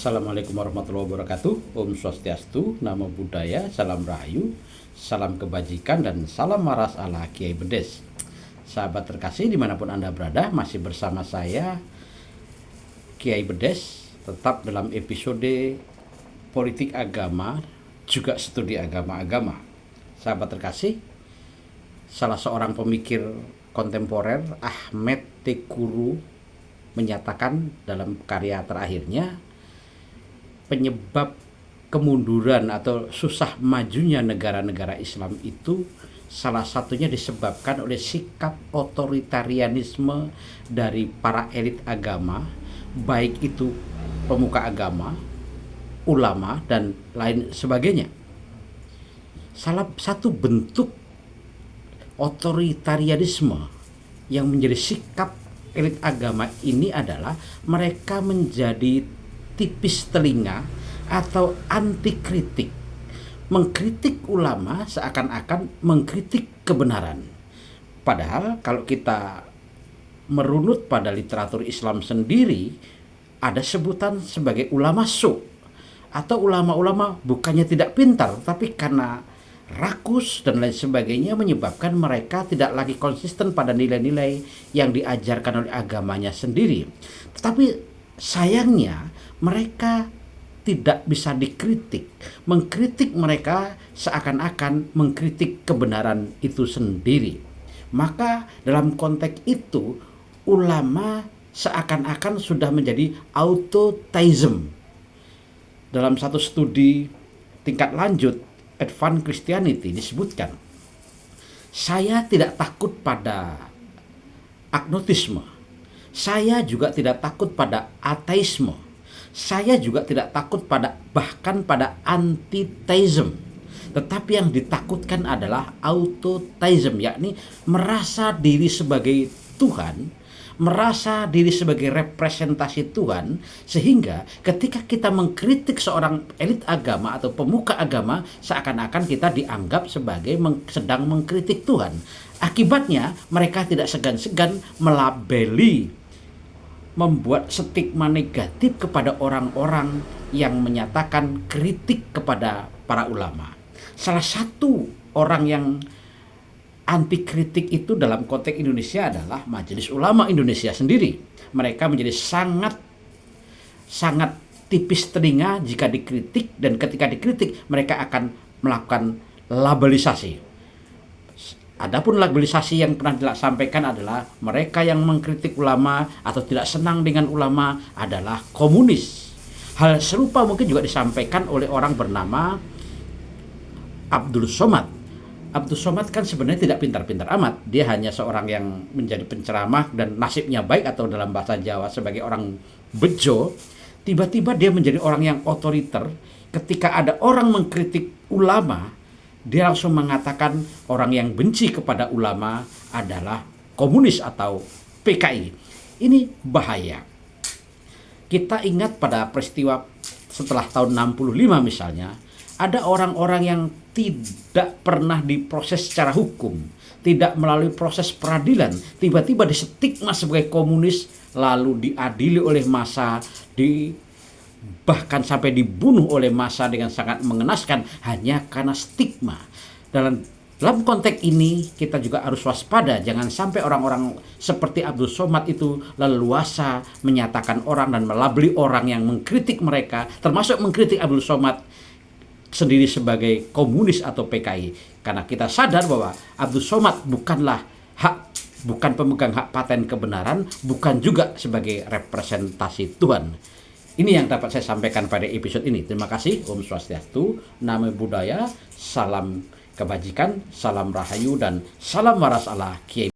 Assalamualaikum warahmatullahi wabarakatuh. Om Swastiastu, Namo Buddhaya, Salam Rahayu, Salam Kebajikan, dan Salam Waras ala Kiai Bedes. Sahabat terkasih dimanapun Anda berada, masih bersama saya Kiai Bedes, tetap dalam episode politik agama, juga studi agama-agama. Sahabat terkasih, salah seorang pemikir kontemporer, Ahmed Tekuru, menyatakan dalam karya terakhirnya, penyebab kemunduran atau susah majunya negara-negara Islam itu salah satunya disebabkan oleh sikap otoritarianisme dari para elit agama, baik itu pemuka agama, ulama, dan lain sebagainya. Salah satu bentuk otoritarianisme yang menjadi sikap elit agama ini adalah mereka menjadi tipis telinga atau anti kritik, mengkritik ulama seakan-akan mengkritik kebenaran. Padahal kalau kita merunut pada literatur Islam sendiri, ada sebutan sebagai ulama su, atau ulama-ulama bukannya tidak pintar, tapi karena rakus dan lain sebagainya menyebabkan mereka tidak lagi konsisten pada nilai-nilai yang diajarkan oleh agamanya sendiri. Tetapi sayangnya mereka tidak bisa dikritik. Mengkritik mereka seakan-akan mengkritik kebenaran itu sendiri. Maka dalam konteks itu, ulama seakan-akan sudah menjadi autotheism. Dalam satu studi tingkat lanjut, Advanced Christianity, disebutkan, saya tidak takut pada agnostisme. Saya juga tidak takut pada ateisme. Saya juga tidak takut bahkan pada antitheism. Tetapi yang ditakutkan adalah autotheism, yakni merasa diri sebagai Tuhan, merasa diri sebagai representasi Tuhan, sehingga ketika kita mengkritik seorang elit agama atau pemuka agama, seakan-akan kita dianggap sebagai sedang mengkritik Tuhan. Akibatnya mereka tidak segan-segan melabeli, membuat stigma negatif kepada orang-orang yang menyatakan kritik kepada para ulama. Salah satu orang yang anti kritik itu dalam konteks Indonesia adalah Majelis Ulama Indonesia sendiri. Mereka menjadi sangat tipis telinga jika dikritik, dan ketika dikritik mereka akan melakukan labelisasi. Adapun labelisasi yang pernah disampaikan adalah mereka yang mengkritik ulama atau tidak senang dengan ulama adalah komunis. Hal serupa mungkin juga disampaikan oleh orang bernama Abdul Somad. Abdul Somad kan sebenarnya tidak pintar-pintar amat. Dia hanya seorang yang menjadi penceramah dan nasibnya baik, atau dalam bahasa Jawa sebagai orang bejo. Tiba-tiba dia menjadi orang yang otoriter. Ketika ada orang mengkritik ulama, dia langsung mengatakan orang yang benci kepada ulama adalah komunis atau PKI. Ini bahaya. Kita ingat pada peristiwa setelah tahun 65 misalnya, ada orang-orang yang tidak pernah diproses secara hukum, tidak melalui proses peradilan, tiba-tiba distigma sebagai komunis, lalu diadili oleh massa, bahkan sampai dibunuh oleh massa dengan sangat mengenaskan hanya karena stigma. Dalam konteks ini kita juga harus waspada, jangan sampai orang-orang seperti Abdul Somad itu leluasa menyatakan orang dan melabeli orang yang mengkritik mereka, termasuk mengkritik Abdul Somad sendiri sebagai komunis atau PKI. Karena kita sadar bahwa Abdul Somad bukan pemegang hak paten kebenaran, bukan juga sebagai representasi Tuhan. Ini yang dapat saya sampaikan pada episode ini. Terima kasih. Om Swastiastu, Namo Buddhaya, Salam Kebajikan, Salam Rahayu, dan Salam Waras ala Kiai